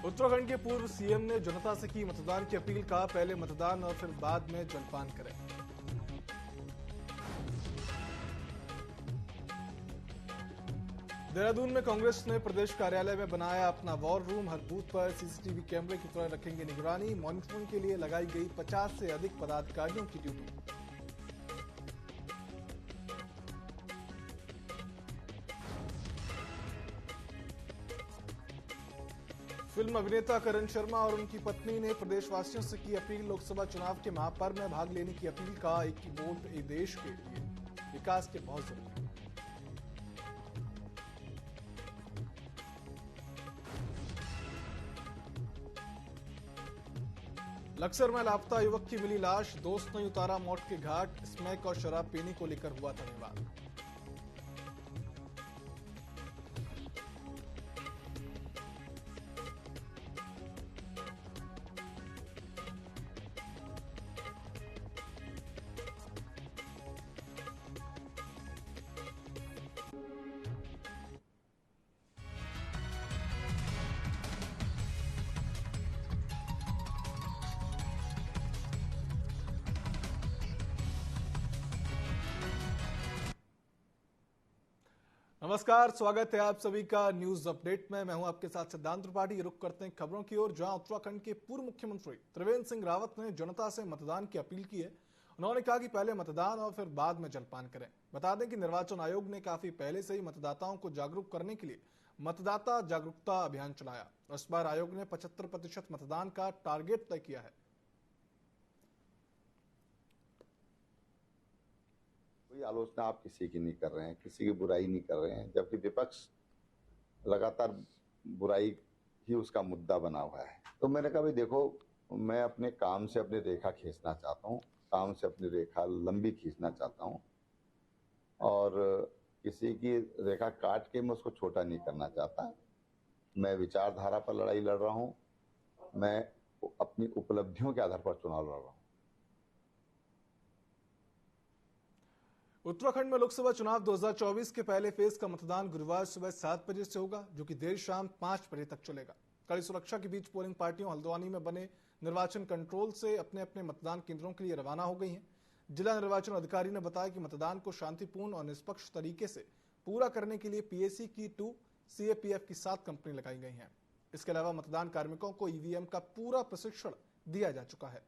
उत्तराखंड के पूर्व सीएम ने जनता से की मतदान की अपील, कहा पहले मतदान और फिर बाद में जलपान करें। देहरादून में कांग्रेस ने प्रदेश कार्यालय में बनाया अपना वॉर रूम। हर बूथ पर सीसीटीवी कैमरे की तरह रखेंगे निगरानी। मॉनिटरिंग के लिए लगाई गई 50 से अधिक पदाधिकारियों की ड्यूटी। फिल्म अभिनेता करण शर्मा और उनकी पत्नी ने प्रदेशवासियों से की अपील। लोकसभा चुनाव के महापर्व में भाग लेने की अपील, कहा एक ही वोट एक देश के लिए विकास के बहुत जरूरी। लक्सर में लापता युवक की मिली लाश, दोस्त ने उतारा मौत के घाट। स्मैक और शराब पीने को लेकर हुआ था विवाद। नमस्कार, स्वागत है आप सभी का न्यूज अपडेट में। मैं हूं आपके साथ सिद्धांत त्रिपाठी। रुक करते हैं खबरों की ओर, जहां उत्तराखंड के पूर्व मुख्यमंत्री त्रिवेंद्र सिंह रावत ने जनता से मतदान की अपील की है। उन्होंने कहा कि पहले मतदान और फिर बाद में जलपान करें। बता दें कि निर्वाचन आयोग ने काफी पहले से ही मतदाताओं को जागरूक करने के लिए मतदाता जागरूकता अभियान चलाया। इस बार आयोग ने 75% मतदान का टारगेट तय किया है। कोई आलोचना आप किसी की नहीं कर रहे हैं, किसी की बुराई नहीं कर रहे हैं, जबकि विपक्ष लगातार बुराई ही उसका मुद्दा बना हुआ है। तो मैंने कहा भाई देखो, मैं अपने काम से अपनी रेखा खींचना चाहता हूँ, काम से अपनी रेखा लंबी खींचना चाहता हूँ और किसी की रेखा काट के मैं उसको छोटा नहीं करना चाहता। मैं विचारधारा पर लड़ाई लड़ रहा हूँ, मैं अपनी उपलब्धियों के आधार पर चुनाव लड़ रहा हूँ। उत्तराखंड में लोकसभा चुनाव 2024 के पहले फेज का मतदान गुरुवार सुबह 7 बजे से होगा, जो कि देर शाम 5 बजे तक चलेगा। कड़ी सुरक्षा के बीच पोलिंग पार्टियों हल्द्वानी में बने निर्वाचन कंट्रोल से अपने अपने मतदान केंद्रों के लिए रवाना हो गई हैं। जिला निर्वाचन अधिकारी ने बताया कि मतदान को शांतिपूर्ण और निष्पक्ष तरीके से पूरा करने के लिए पीएसी की 2, सीएपीएफ की 7 कंपनी लगाई गई हैं। इसके अलावा मतदान कार्मिकों को ईवीएम का पूरा प्रशिक्षण दिया जा चुका है।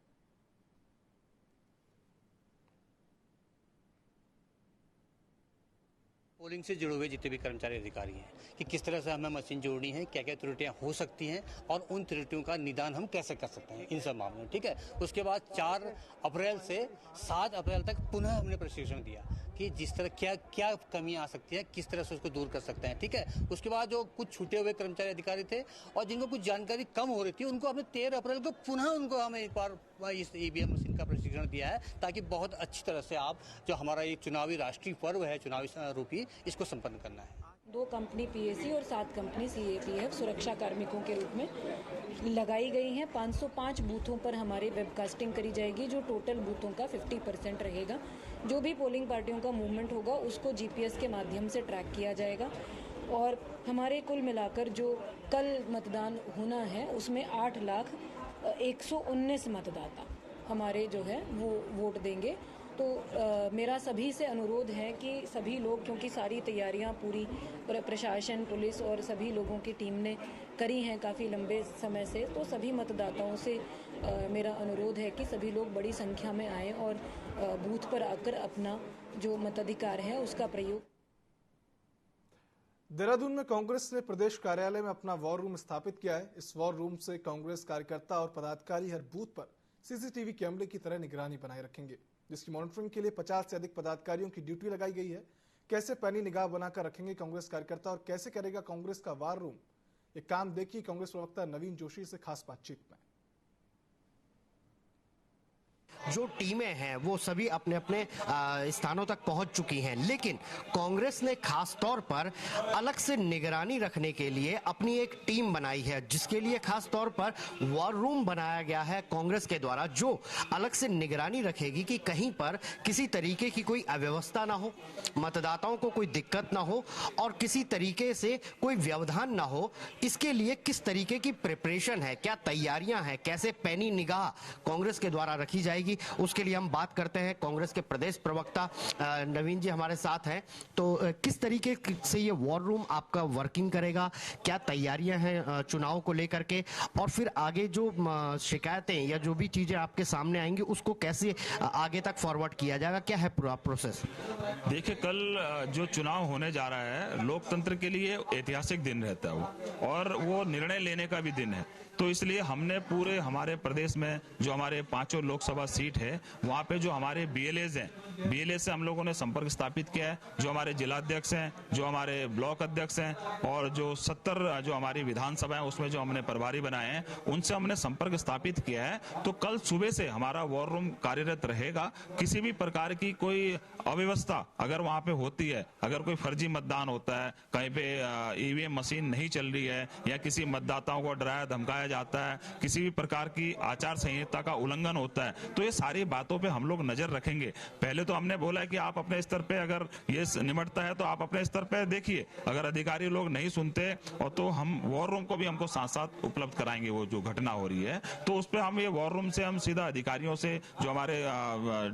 पोलिंग से जुड़े हुए जितने भी कर्मचारी अधिकारी हैं कि किस तरह से हमें मशीन जोड़नी है, क्या क्या त्रुटियां हो सकती हैं और उन त्रुटियों का निदान हम कैसे कर सकते हैं इन सब मामलों में। ठीक है, उसके बाद 4 अप्रैल से 7 अप्रैल तक पुनः हमने प्रशिक्षण दिया कि जिस तरह क्या क्या कमियां आ सकती है, किस तरह से उसको दूर कर सकते हैं। ठीक है, उसके बाद जो कुछ छूटे हुए कर्मचारी अधिकारी थे और जिनको कुछ जानकारी कम हो रही थी, उनको हमने 13 अप्रैल को पुनः उनको हमें एक बार इस ईवीएम मशीन का प्रशिक्षण दिया है, ताकि बहुत अच्छी तरह से आप जो हमारा ये चुनावी राष्ट्रीय पर्व है, चुनावी रूपी, इसको संपन्न करना है। 2 कंपनी पीएसी और 7 कंपनी सीएपीएफ सुरक्षा कार्मिकों के रूप में लगाई गई हैं। 505 बूथों पर हमारी वेबकास्टिंग करी जाएगी, जो टोटल बूथों का 50% रहेगा। जो भी पोलिंग पार्टियों का मूवमेंट होगा उसको जीपीएस के माध्यम से ट्रैक किया जाएगा और हमारे कुल मिलाकर जो कल मतदान होना है उसमें 8,119 मतदाता हमारे जो है वो वोट देंगे। तो मेरा सभी से अनुरोध है कि सभी लोग, क्योंकि सारी तैयारियां पूरी प्रशासन, पुलिस और सभी लोगों की टीम ने करी हैं काफ़ी लंबे समय से, तो सभी मतदाताओं से मेरा अनुरोध है कि सभी लोग बड़ी संख्या में आएँ और बूथ पर आकर अपना जो मताधिकार है उसका प्रयोग। देहरादून में कांग्रेस ने प्रदेश कार्यालय में अपना वॉर रूम स्थापित किया है। इस वॉर रूम से कांग्रेस कार्यकर्ता और पदाधिकारी हर बूथ पर सीसीटीवी कैमरे की तरह निगरानी बनाए रखेंगे, जिसकी मॉनिटरिंग के लिए 50 से अधिक पदाधिकारियों की ड्यूटी लगाई गई है। कैसे पैनी निगाह बनाकर रखेंगे कांग्रेस कार्यकर्ता और कैसे करेगा कांग्रेस का वॉर रूम, ये काम देखिए कांग्रेस प्रवक्ता नवीन जोशी से खास बातचीत में। जो टीमें हैं वो सभी अपने अपने स्थानों तक पहुंच चुकी हैं, लेकिन कांग्रेस ने खास तौर पर अलग से निगरानी रखने के लिए अपनी एक टीम बनाई है, जिसके लिए खास तौर पर वॉर रूम बनाया गया है कांग्रेस के द्वारा, जो अलग से निगरानी रखेगी कि कहीं पर किसी तरीके की कोई अव्यवस्था ना हो, मतदाताओं को कोई दिक्कत ना हो और किसी तरीके से कोई व्यवधान ना हो। इसके लिए किस तरीके की प्रिपरेशन है, क्या तैयारियां हैं, कैसे पैनी निगाह कांग्रेस के द्वारा रखी जाएगी, उसके लिए हम बात करते हैं। कांग्रेस के प्रदेश प्रवक्ता नवीन जी हमारे साथ हैं। तो किस तरीके से ये वॉर रूम आपका वर्किंग करेगा, क्या तैयारियां हैं चुनाव को लेकर के, और फिर आगे जो शिकायतें या जो भी चीजें आपके सामने आएंगी उसको कैसे आगे तक फॉरवर्ड किया जाएगा, क्या है पूरा प्रोसेस? देखिए, कल जो चुनाव होने जा रहा है लोकतंत्र के लिए ऐतिहासिक दिन रहता है वो, और वो निर्णय लेने का भी दिन है। तो इसलिए हमने पूरे हमारे प्रदेश में जो हमारे 5 लोकसभा सीट है वहाँ पे जो हमारे बीएलएज हैं, बीएलए से हम लोगों ने संपर्क स्थापित किया है। जो हमारे जिलाध्यक्ष हैं, जो हमारे ब्लॉक अध्यक्ष हैं और जो 70 जो हमारी विधानसभा है उसमें जो हमने प्रभारी बनाए हैं, उनसे हमने संपर्क स्थापित किया है। तो कल सुबह से हमारा वॉर रूम कार्यरत रहेगा। किसी भी प्रकार की कोई अव्यवस्था अगर वहाँ पे होती है, अगर कोई फर्जी मतदान होता है, कहीं पे ईवीएम मशीन नहीं चल रही है या किसी मतदाताओं को डराया धमकाया जाता है, किसी भी प्रकार की आचार संहिता का उल्लंघन होता है, तो ये सारी बातों पे हम लोग नजर रखेंगे। पहले तो हमने बोला कि आप अपने स्तर पे अगर ये निमटता है तो आप अपने स्तर पे देखिए, अगर अधिकारी लोग नहीं सुनते और तो हम वॉर रूम को भी हमको साथ साथ उपलब्ध कराएंगे। वो जो घटना हो रही है तो उस पर हम ये वॉर रूम से हम सीधा अधिकारियों से, जो हमारे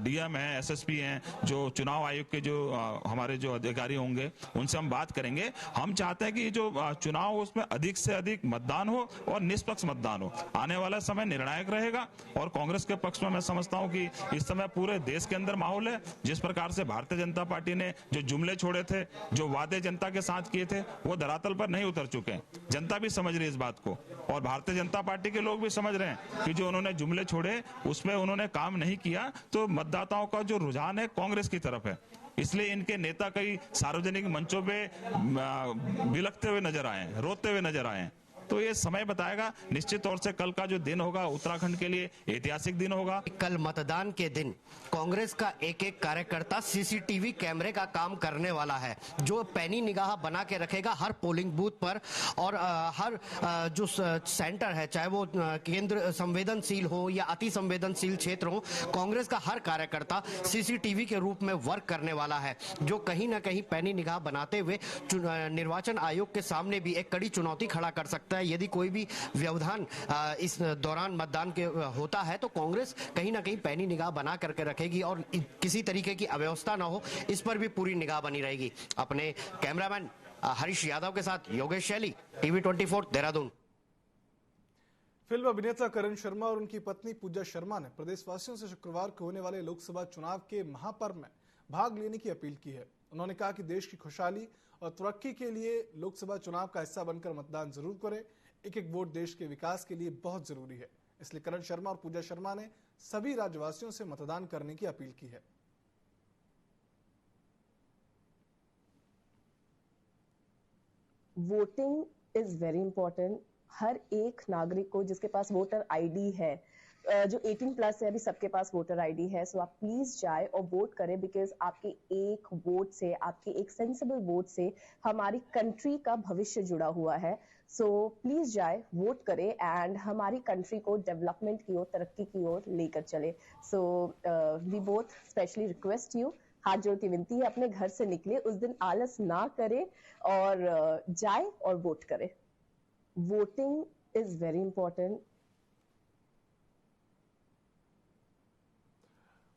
डीएम हैं, एसएसपी हैं, जो चुनाव आयोग के जो हमारे जो अधिकारी होंगे, उनसे हम बात करेंगे। हम चाहते हैं कि जो चुनाव हो उसमें अधिक से अधिक मतदान हो और निष्पक्ष मतदान हो। आने वाला समय निर्णायक रहेगा और कांग्रेस के पक्ष में मैं समझता हूं कि इस समय पूरे देश के अंदर माहौल है। जिस प्रकार से भारतीय जनता पार्टी ने जो जुमले छोड़े थे, जो वादे जनता के साथ किए थे, वो धरातल पर नहीं उतर चुके हैं। जनता भी समझ रही है इस बात को और भारतीय जनता पार्टी के लोग भी समझ रहे हैं कि जो उन्होंने जुमले छोड़े उसमें उन्होंने काम नहीं किया। तो मतदाताओं का जो रुझान है कांग्रेस की तरफ है, इसलिए इनके नेता कई सार्वजनिक मंचों पे बिलखते हुए नजर आए, रोते हुए नजर आए। तो ये समय बताएगा। निश्चित तौर से कल का जो दिन होगा उत्तराखंड के लिए ऐतिहासिक दिन होगा। कल मतदान के दिन कांग्रेस का एक एक कार्यकर्ता सीसीटीवी कैमरे का काम करने वाला है, जो पैनी निगाह बना के रखेगा हर पोलिंग बूथ पर और हर जो सेंटर है, चाहे वो केंद्र संवेदनशील हो या अति संवेदनशील क्षेत्र हो, कांग्रेस का हर कार्यकर्ता सीसीटीवी के रूप में वर्क करने वाला है, जो कहीं ना कहीं पैनी निगाह बनाते हुए निर्वाचन आयोग के सामने भी एक कड़ी चुनौती खड़ा कर सकता है। यदि कोई भी व्यवधान इस दौरान मतदान के होता है तो कांग्रेस कहीं ना कहीं पैनी निगाह बना करके रखेगी और किसी तरीके की अव्यवस्था ना हो, इस पर भी पूरी निगाह बनी रहेगी। अपने कैमरामैन हरीश यादव के साथ योगेश शैली, टीवी 24 देहरादून। फिल्म अभिनेता करण शर्मा और उनकी पत्नी पूजा शर्मा ने प्रदेशवासियों से शुक्रवार को होने वाले लोकसभा चुनाव के महापर्व में भाग लेने की अपील की है। उन्होंने कहा कि देश की खुशहाली और तरक्की के लिए लोकसभा चुनाव का हिस्सा बनकर मतदान जरूर करें। एक एक वोट देश के विकास के लिए बहुत जरूरी है। इसलिए करण शर्मा और पूजा शर्मा ने सभी राज्यवासियों से मतदान करने की अपील की है। Voting is very important. हर एक नागरिक को जिसके पास वोटर आईडी है, जो 18 प्लस है, अभी सबके पास वोटर आईडी है, सो आप प्लीज जाए और वोट करें, बिकॉज आपके एक वोट से, आपके एक सेंसिबल वोट से हमारी कंट्री का भविष्य जुड़ा हुआ है। सो प्लीज जाए, वोट करें एंड हमारी कंट्री को डेवलपमेंट की ओर, तरक्की की ओर लेकर चले। So we both specially request you, हाथ जोड़ की विनती है, अपने घर से निकले उस दिन आलस ना करें और जाए और वोट करें। Voting is very important.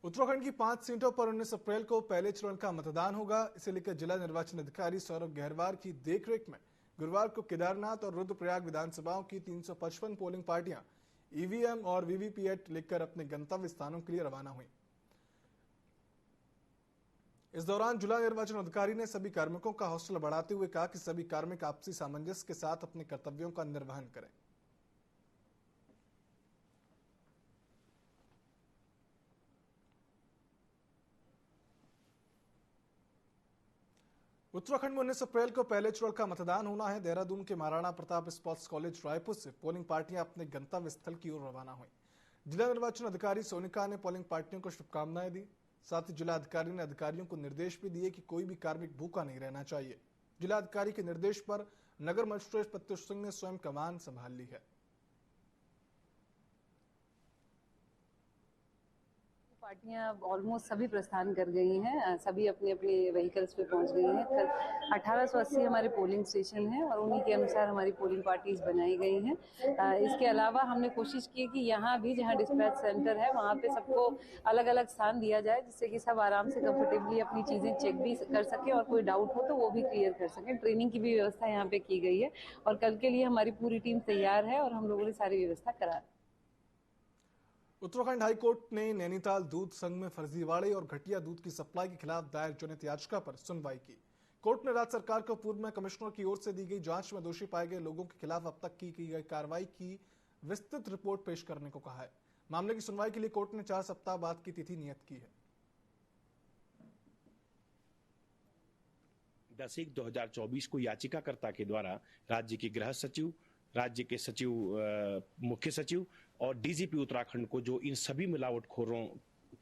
Uttarakhand की 5 सीटों पर 19 अप्रैल को पहले चरण का मतदान होगा। इसे लेकर जिला निर्वाचन अधिकारी सौरभ गहरवार की देखरेख में गुरुवार को केदारनाथ और रुद्रप्रयाग विधानसभाओं की 355 पोलिंग पार्टियां ईवीएम और वीवीपीएटी लेकर अपने गंतव्य स्थानों के लिए रवाना हुई। इस दौरान जिला निर्वाचन अधिकारी ने सभी कार्मिकों का हौसला बढ़ाते हुए कहा कि सभी कार्मिक आपसी सामंजस्य के साथ अपने कर्तव्यों का निर्वहन करें। उत्तराखंड में 19 अप्रैल को पहले चरण का मतदान होना है। देहरादून के महाराणा प्रताप स्पोर्ट्स कॉलेज रायपुर से पोलिंग पार्टियां अपने गंतव्य स्थल की ओर रवाना हुई। जिला निर्वाचन अधिकारी सोनिका ने पोलिंग पार्टियों को शुभकामनाएं दी। साथ ही जिला अधिकारी ने अधिकारियों को निर्देश भी दिए कि कोई भी कार्मिक भूखा नहीं रहना चाहिए। जिला अधिकारी के निर्देश पर नगर मजिस्ट्रेट प्रत्युष सिंह ने स्वयं कमान संभाल ली है। पार्टियां ऑलमोस्ट सभी प्रस्थान कर गई हैं, सभी अपने अपने व्हीकल्स पे पहुंच गई हैं। कल 1880 हमारे पोलिंग स्टेशन हैं और उन्हीं के अनुसार हमारी पोलिंग पार्टीज बनाई गई हैं। इसके अलावा हमने कोशिश की कि यहाँ भी जहाँ डिस्पैच सेंटर है वहाँ पे सबको अलग अलग स्थान दिया जाए, जिससे कि सब आराम से कंफर्टेबली अपनी चीज़ें चेक भी कर सके और कोई डाउट हो तो वो भी क्लियर कर सकें। ट्रेनिंग की भी व्यवस्था यहाँ पे की गई है और कल के लिए हमारी पूरी टीम तैयार है और हम लोगों ने सारी व्यवस्था करा दी। उत्तराखंड हाईकोर्ट ने नैनीताल दूध संघ में फर्जीवाड़े और घटिया दूध की सप्लाई के खिलाफ दायर जनहित याचिका पर सुनवाई की। कोर्ट ने राज्य सरकार को पूर्व में कमिश्नर की ओर से दी गई जांच में दोषी पाए गए लोगों के खिलाफ अब तक की गई कार्रवाई की विस्तृत रिपोर्ट पेश करने को कहा है। मामले की सुनवाई के लिए कोर्ट ने 4 सप्ताह बाद की तिथि नियत की है। 10/1/2024 को याचिकाकर्ता के द्वारा राज्य के गृह सचिव, राज्य के सचिव, मुख्य सचिव और डीजीपी उत्तराखंड को जो इन सभी मिलावटखोरों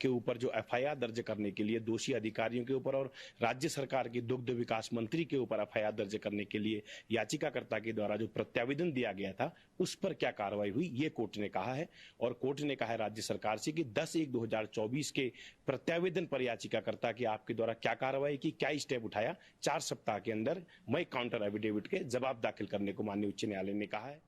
के ऊपर जो एफआईआर दर्ज करने के लिए दोषी अधिकारियों के ऊपर और राज्य सरकार के दुग्ध विकास मंत्री के ऊपर एफआईआर दर्ज करने के लिए याचिकाकर्ता के द्वारा जो प्रत्यावेदन दिया गया था उस पर क्या कार्रवाई हुई, ये कोर्ट ने कहा है। और कोर्ट ने कहा है राज्य सरकार से कि 10/1/2024 के प्रत्यावेदन पर याचिकाकर्ता की आपके द्वारा क्या कार्रवाई की, क्या स्टेप उठाया, 4 सप्ताह के अंदर मैं काउंटर एफिडेविट के जवाब दाखिल करने को माननीय उच्च न्यायालय ने कहा है।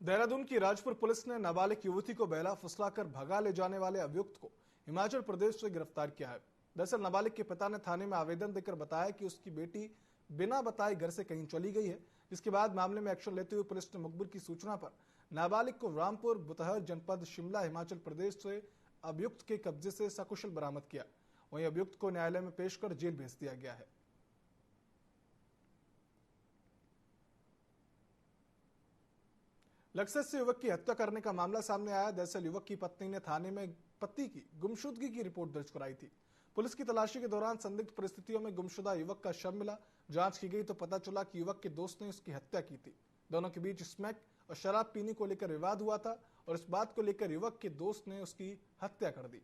देहरादून की राजपुर पुलिस ने नाबालिग युवती को बहला फुसलाकर भगा ले जाने वाले अभियुक्त को हिमाचल प्रदेश से गिरफ्तार किया है। दरअसल नाबालिग के पिता ने थाने में आवेदन देकर बताया कि उसकी बेटी बिना बताए घर से कहीं चली गई है, जिसके बाद मामले में एक्शन लेते हुए पुलिस ने मुखबिर की सूचना पर नाबालिग को रामपुर बुतहर जनपद शिमला हिमाचल प्रदेश से अभियुक्त के कब्जे से सकुशल बरामद किया। वहीं अभियुक्त को न्यायालय में पेश कर जेल भेज दिया गया है। लक्ष्य से युवक की हत्या करने का मामला सामने आया। दरअसल युवक की पत्नी ने थाने में पति की गुमशुदगी की रिपोर्ट दर्ज कराई थी। पुलिस की तलाशी के दौरान संदिग्ध परिस्थितियों में गुमशुदा युवक का शव मिला। जांच की गई तो पता चला कि युवक के दोस्त ने उसकी हत्या की थी। दोनों के बीच स्मैक और शराब पीने को लेकर विवाद हुआ था और इस बात को लेकर युवक के दोस्त ने उसकी हत्या कर दी।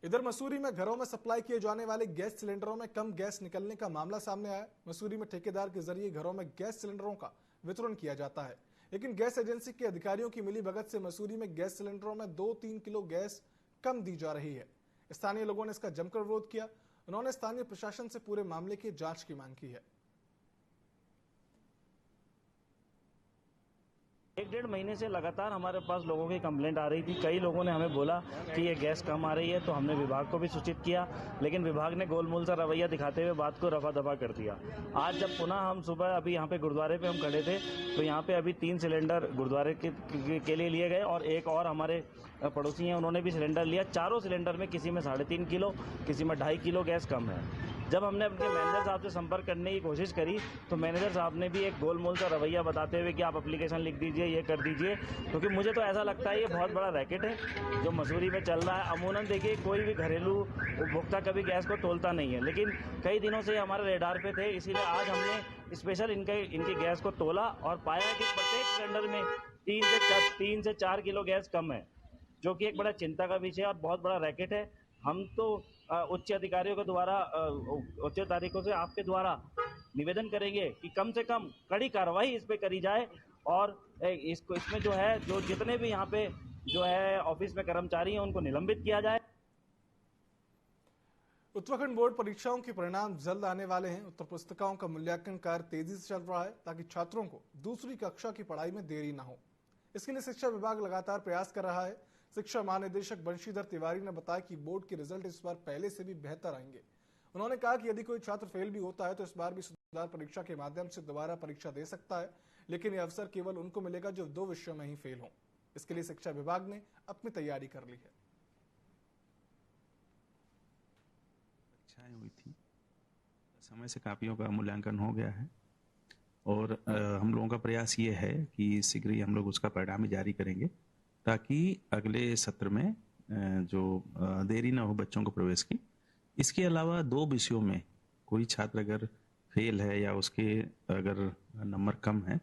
इधर मसूरी में घरों में सप्लाई किए जाने वाले गैस सिलेंडरों में कम गैस निकलने का मामला सामने आया। मसूरी में ठेकेदार के जरिए घरों में गैस सिलेंडरों का वितरण किया जाता है, लेकिन गैस एजेंसी के अधिकारियों की मिलीभगत से मसूरी में गैस सिलेंडरों में 2-3 किलो गैस कम दी जा रही है। स्थानीय लोगों ने इसका जमकर विरोध किया। उन्होंने स्थानीय प्रशासन से पूरे मामले की जांच की मांग की है। 1-1.5 महीने से लगातार हमारे पास लोगों की कंप्लेंट आ रही थी। कई लोगों ने हमें बोला कि ये गैस कम आ रही है, तो हमने विभाग को भी सूचित किया, लेकिन विभाग ने गोलमोल सा रवैया दिखाते हुए बात को रफा दफा कर दिया। आज जब पुनः हम सुबह अभी यहाँ पे गुरुद्वारे पे हम खड़े थे, तो यहाँ पे अभी 3 सिलेंडर गुरुद्वारे के लिए लिए गए और एक और हमारे पड़ोसी हैं, उन्होंने भी सिलेंडर लिया। चारों सिलेंडर में किसी में 3.5 किलो, किसी में 2.5 किलो गैस कम है। जब हमने अपने मैनेजर साहब से संपर्क करने की कोशिश करी तो मैनेजर साहब ने भी एक गोलमोल सा रवैया बताते हुए कि आप एप्लीकेशन लिख दीजिए, ये कर दीजिए, क्योंकि मुझे तो ऐसा लगता है ये बहुत बड़ा रैकेट है जो मसूरी में चल रहा है। अमूमन देखिए कोई भी घरेलू उपभोक्ता कभी गैस को तोलता नहीं है, लेकिन कई दिनों से हमारे रेडार पे थे, इसीलिए आज हमने स्पेशल इनकी गैस को तोला और पाया कि प्रत्येक सिलेंडर में 3 से 4 किलो गैस कम है, जो कि एक बड़ा चिंता का विषय और बहुत बड़ा रैकेट है। हम तो उच्च अधिकारियों के द्वारा, उच्च तारीखों से आपके द्वारा निवेदन करेंगे कि कम से कम कड़ी कार्रवाई इस पे करी जाए और इसमें जो है जो जितने भी यहाँ पे जो है ऑफिस में कर्मचारी हैं उनको निलंबित किया जाए। उत्तराखंड बोर्ड परीक्षाओं के परिणाम जल्द आने वाले हैं। उत्तर पुस्तिकाओं का मूल्यांकन कार्य तेजी से चल रहा है ताकि छात्रों को दूसरी कक्षा की पढ़ाई में देरी न हो। इसके लिए शिक्षा विभाग लगातार प्रयास कर रहा है। शिक्षा महानिदेशक बंशीधर तिवारी ने बताया कि बोर्ड के रिजल्ट इस बार पहले से भी बेहतर आएंगे। उन्होंने कहा कि यदि कोई छात्र फेल भी होता है तो इस बार भी सुधार परीक्षा के माध्यम से दोबारा परीक्षा दे सकता है, लेकिन यह अवसर केवल उनको मिलेगा जो 2 विषयों में ही फेल हों। इसके लिए शिक्षा विभाग ने अपनी तैयारी कर ली है। परीक्षाएं हुई थी, समय से कापियों का मूल्यांकन हो गया है और हम लोगों का प्रयास ये है कि शीघ्र ही हम लोग उसका परिणाम जारी करेंगे ताकि अगले सत्र में जो देरी ना हो बच्चों को प्रवेश की। इसके अलावा 2 विषयों में कोई छात्र अगर फेल है या उसके अगर नंबर कम है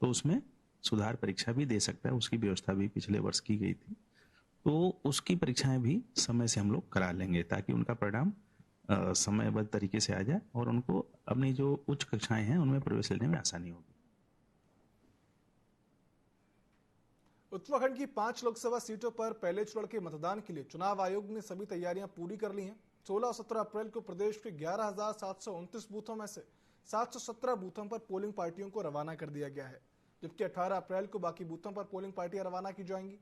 तो उसमें सुधार परीक्षा भी दे सकता है। उसकी व्यवस्था भी पिछले वर्ष की गई थी, तो उसकी परीक्षाएं भी समय से हम लोग करा लेंगे ताकि उनका परिणाम समयबद्ध तरीके से आ जाए और उनको अपनी जो उच्च कक्षाएं हैं उनमें प्रवेश लेने में आसानी होगी। उत्तराखंड की 5 लोकसभा सीटों पर पहले चरण के मतदान के लिए चुनाव आयोग ने सभी तैयारियां पूरी कर ली हैं। 16 और 17 अप्रैल को प्रदेश के 11,729 बूथों में से 717 बूथों पर पोलिंग पार्टियों को रवाना कर दिया गया है, जबकि 18 अप्रैल को बाकी बूथों पर पोलिंग पार्टियां रवाना की जाएंगी।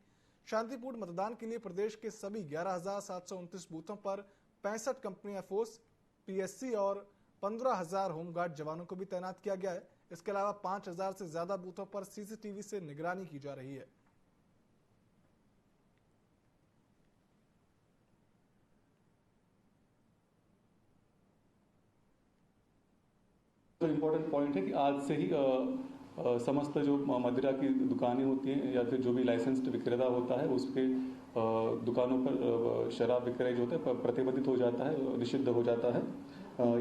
शांतिपूर्ण मतदान के लिए प्रदेश के सभी 11,729 बूथों पर 65 कंपनियां फोर्स, पीएससी और 15,000 होमगार्ड जवानों को भी तैनात किया गया है। इसके अलावा 5,000 से ज्यादा बूथों पर सीसीटीवी से निगरानी की जा रही है। तो इम्पोर्टेंट पॉइंट है कि आज से ही समस्त जो मदिरा की दुकानें होती हैं या फिर जो भी लाइसेंस्ड विक्रेता होता है उसके दुकानों पर शराब विक्रय जो होता है प्रतिबंधित हो जाता है, निषिद्ध हो जाता है।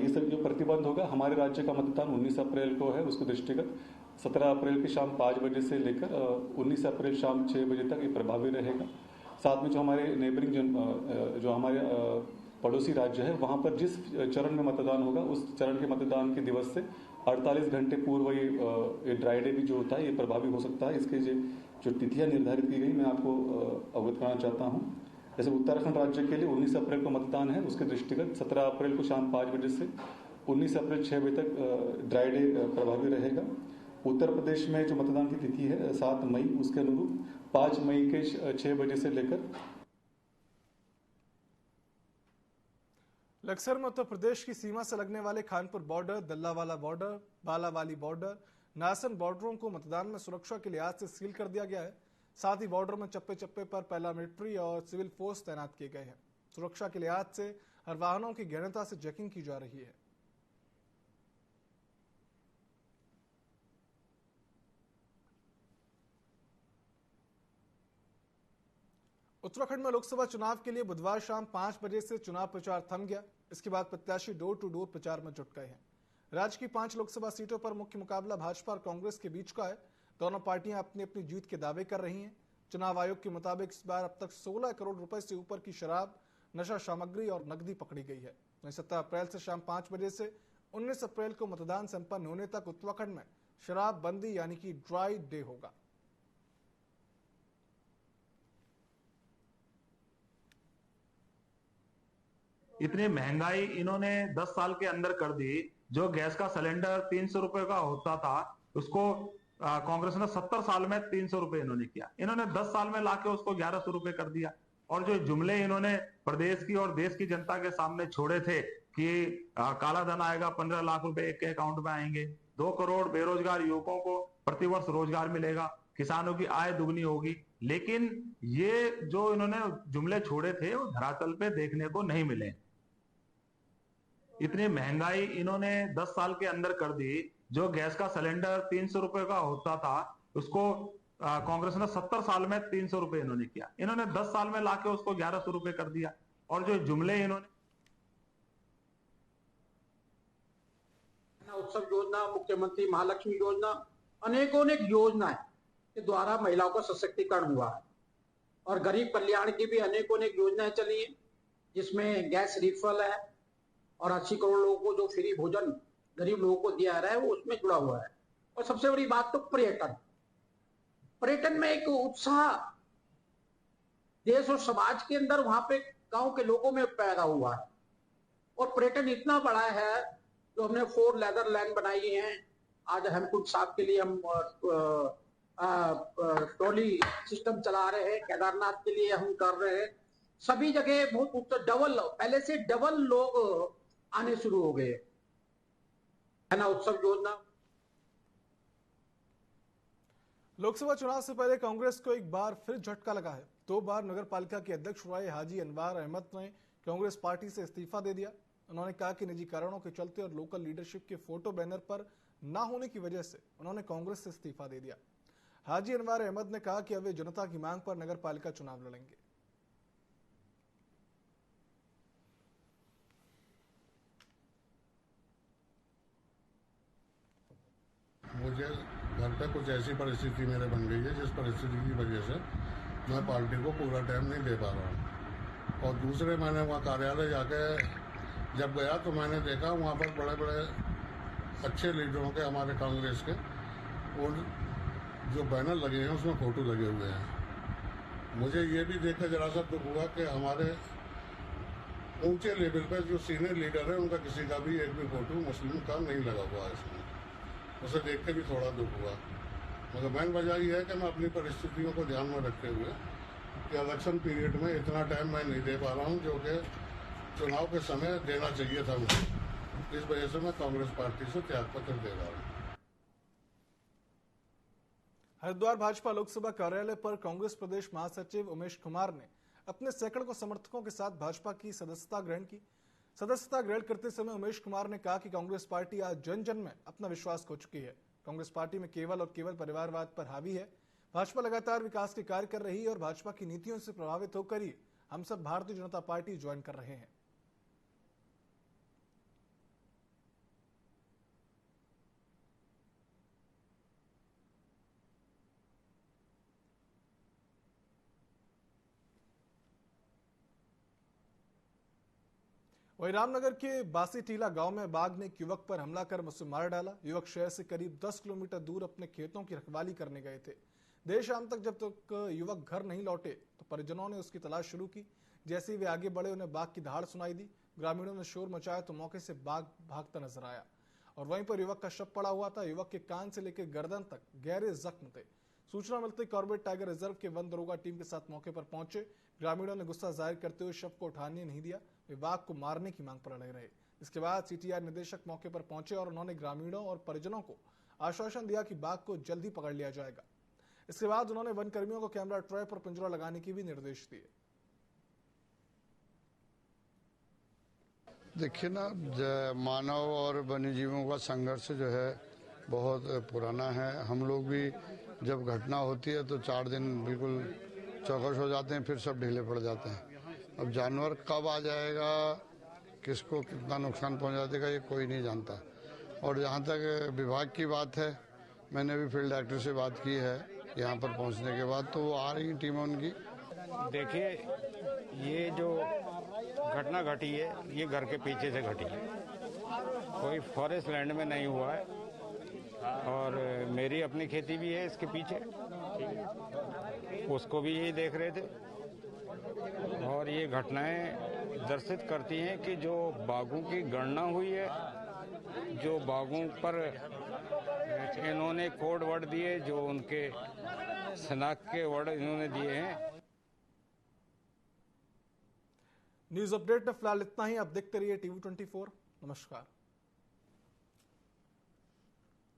ये सब जो प्रतिबंध होगा, हमारे राज्य का मतदान 19 अप्रैल को है, उसके दृष्टिगत 17 अप्रैल की शाम 5 बजे से लेकर 19 अप्रैल शाम 6 बजे तक ये प्रभावी रहेगा। साथ में जो हमारे नेबरिंग जो हमारे पड़ोसी राज्य है वहां पर जिस चरण में मतदान होगा उस चरण के मतदान के दिवस से 48 घंटे पूर्व ये ड्राई डे भी जो होता है ये प्रभावी हो सकता है। इसके जो तिथियां निर्धारित की गई मैं आपको अवगत कराना चाहता हूं। जैसे उत्तराखंड राज्य के लिए 19 अप्रैल को मतदान है, उसके दृष्टिगत 17 अप्रैल को शाम 5 बजे से 19 अप्रैल 6 बजे तक ड्राई डे प्रभावी रहेगा। उत्तर प्रदेश में जो मतदान की तिथि है 7 मई, उसके अनुरूप 5 मई के 6 बजे से लेकर लक्सर में उत्तर प्रदेश की सीमा से लगने वाले Khanpur border, Dallawala border, Balawali border, Nasan बॉर्डरों को मतदान में सुरक्षा के लिहाज से सील कर दिया गया है। साथ ही बॉर्डर में चप्पे चप्पे पर पैरामिलिट्री और सिविल फोर्स तैनात किए गए हैं। सुरक्षा के लिहाज से हर वाहनों की गहनता से चेकिंग की जा रही है। उत्तराखंड में लोकसभा चुनाव के लिए बुधवार शाम 5 बजे से चुनाव प्रचार थम गया। इसके बाद प्रत्याशी डोर टू डोर प्रचार में जुट गए हैं। राज्य की 5 लोकसभा सीटों पर मुख्य मुकाबला भाजपा और कांग्रेस के बीच का है। दोनों पार्टियां अपनी अपनी जीत के दावे कर रही हैं। चुनाव आयोग के मुताबिक इस बार अब तक 16 करोड़ रुपए से ऊपर की शराब, नशा सामग्री और नकदी पकड़ी गई है। 17 अप्रैल से शाम 5 बजे से 19 अप्रैल को मतदान संपन्न होने तक उत्तराखंड में शराब बंदी यानी कि ड्राई डे होगा। इतनी महंगाई इन्होंने 10 साल के अंदर कर दी। जो गैस का सिलेंडर 300 रुपए का होता था उसको कांग्रेस ने 70 साल में 300 रुपए इन्होंने किया। इन्होंने 10 साल में लाके उसको 1100 रुपए कर दिया। और जो जुमले इन्होंने प्रदेश की और देश की जनता के सामने छोड़े थे कि काला धन आएगा, 15 लाख रुपए एक के अकाउंट में आएंगे, 2 करोड़ बेरोजगार युवकों को प्रतिवर्ष रोजगार मिलेगा, किसानों की आय दुगनी होगी, लेकिन ये जो इन्होंने जुमले छोड़े थे वो धरातल पे देखने को नहीं मिले। इतनी महंगाई इन्होंने 10 साल के अंदर कर दी। जो गैस का सिलेंडर 300 रुपए का होता था उसको कांग्रेस ने 70 साल में 300 रुपए इन्होंने किया। इन्होंने 10 साल में लाके उसको 1100 रुपए कर दिया। और जो जुमले इन्होंने उत्सव योजना, मुख्यमंत्री महालक्ष्मी योजना, अनेकों योजनाएं के द्वारा महिलाओं का सशक्तिकरण हुआ है। और गरीब कल्याण की भी अनेकों योजनाएं चली हैं, जिसमें गैस रिफल है और 80 करोड़ लोगों को जो फ्री भोजन गरीब लोगों को दिया रहा है वो उसमें जुड़ा हुआ है। और सबसे बड़ी बात तो पर्यटन में एक उत्साह देश और समाज के अंदर वहां पे गांव के लोगों में पैदा हुआ है। और पर्यटन इतना बड़ा है जो हमने 4 लेदर लैंड बनाई है। आज हेमकुंड साहब के लिए हम ट्रॉली सिस्टम चला रहे हैं, केदारनाथ के लिए हम कर रहे हैं। सभी जगह बहुत डबल, पहले से डबल लोग आने शुरू हो गए है ना। उत्सव योजना। लोकसभा चुनाव से पहले कांग्रेस को एक बार फिर झटका लगा है। 2 बार नगर पालिका के अध्यक्ष रहे हाजी अनवार अहमद ने कांग्रेस पार्टी से इस्तीफा दे दिया। उन्होंने कहा कि निजी कारणों के चलते और लोकल लीडरशिप के फोटो बैनर पर न होने की वजह से उन्होंने कांग्रेस से इस्तीफा दे दिया। हाजी अनवार अहमद ने कहा कि अब वे जनता की मांग पर नगर पालिका चुनाव लड़ेंगे। मुझे घर पे कुछ ऐसी परिस्थिति मेरे बन गई है जिस परिस्थिति की वजह से मैं पार्टी को पूरा टाइम नहीं दे पा रहा हूँ। और दूसरे मैंने वहाँ कार्यालय जाके जब गया तो मैंने देखा वहाँ पर बड़े बड़े अच्छे लीडरों के, हमारे कांग्रेस के, और जो बैनर लगे हैं उसमें फोटो लगे हुए हैं। मुझे ये भी देखकर जरा सा दुख हुआ कि हमारे ऊंचे लेवल पर जो सीनियर लीडर है उनका किसी का भी एक भी फोटो मुस्लिम का नहीं लगा हुआ है इसमें। उसे देख के भी थोड़ा दुख हुआ। मगर मेन वजह यह है कि मैं अपनी परिस्थितियों को ध्यान में रखते हुए कि इलेक्शन पीरियड में इतना टाइम मैं नहीं दे पा रहा हूं जो कि चुनाव के समय देना चाहिए था मुझे। इस वजह से मैं कांग्रेस पार्टी से त्यागपत्र दे रहा हूँ। हरिद्वार भाजपा लोकसभा कार्यालय पर कांग्रेस प्रदेश महासचिव उमेश कुमार ने अपने सैकड़ों समर्थकों के साथ भाजपा की सदस्यता ग्रहण की। सदस्यता ग्रहण करते समय उमेश कुमार ने कहा कि कांग्रेस पार्टी आज जन जन में अपना विश्वास खो चुकी है। कांग्रेस पार्टी में केवल और केवल परिवारवाद पर हावी है। भाजपा लगातार विकास के कार्य कर रही है और भाजपा की नीतियों से प्रभावित होकर ही हम सब भारतीय जनता पार्टी ज्वाइन कर रहे हैं। वहीं रामनगर के बासी टीला गांव में बाघ ने एक युवक पर हमला कर उसे मार डाला। युवक शहर से करीब 10 किलोमीटर दूर अपने खेतों की रखवाली करने गए थे। देर शाम तक जब तक युवक घर नहीं लौटे तो परिजनों ने उसकी तलाश शुरू की। जैसे ही वे आगे बढ़े उन्हें बाघ की दहाड़ सुनाई दी। ग्रामीणों ने शोर मचाया तो मौके से बाघ भागता नजर आया और वहीं पर युवक का शव पड़ा हुआ था। युवक के कान से लेकर गर्दन तक गहरे जख्म थे। सूचना मिलते कॉर्बेट टाइगर रिजर्व के वन दरोगा टीम के साथ मौके पर पहुंचे। ग्रामीणों ने गुस्सा जाहिर करते हुए शव को उठाने नहीं दिया। वे बाघ को मारने की मांग पर अड़े रहे। इसके बाद सीटीआर निदेशक मौके पर पहुंचे और उन्होंने ग्रामीणों और परिजनों को आश्वासन दिया कि बाघ को जल्दी पकड़ लिया जाएगा। इसके बाद उन्होंने वन कर्मियों को कैमरा ट्रैप और पिंजरा लगाने के भी निर्देश दिए। देखिए ना, मानव और वन्य जीवों का संघर्ष जो है बहुत पुराना है। हम लोग भी जब घटना होती है तो 4 दिन बिल्कुल चौकस हो जाते हैं, फिर सब ढीले पड़ जाते हैं। अब जानवर कब आ जाएगा, किसको कितना नुकसान पहुंचा देगा, ये कोई नहीं जानता। और जहाँ तक विभाग की बात है, मैंने भी फील्ड डायरेक्टर से बात की है यहाँ पर पहुँचने के बाद, तो वो आ रही टीम उनकी। देखिए, ये जो घटना घटी है ये घर के पीछे से घटी है, कोई फॉरेस्ट लैंड में नहीं हुआ है और मेरी अपनी खेती भी है इसके पीछे, उसको भी यही देख रहे थे। और ये घटनाएं दर्शित करती हैं कि जो बाघों की गणना हुई है, जो बाघों पर इन्होंने कोड वर्ड दिए, जो उनके शनाख्त के वर्ड इन्होंने दिए हैं। न्यूज अपडेट में फिलहाल इतना ही। आप देखते रहिए TV24। नमस्कार।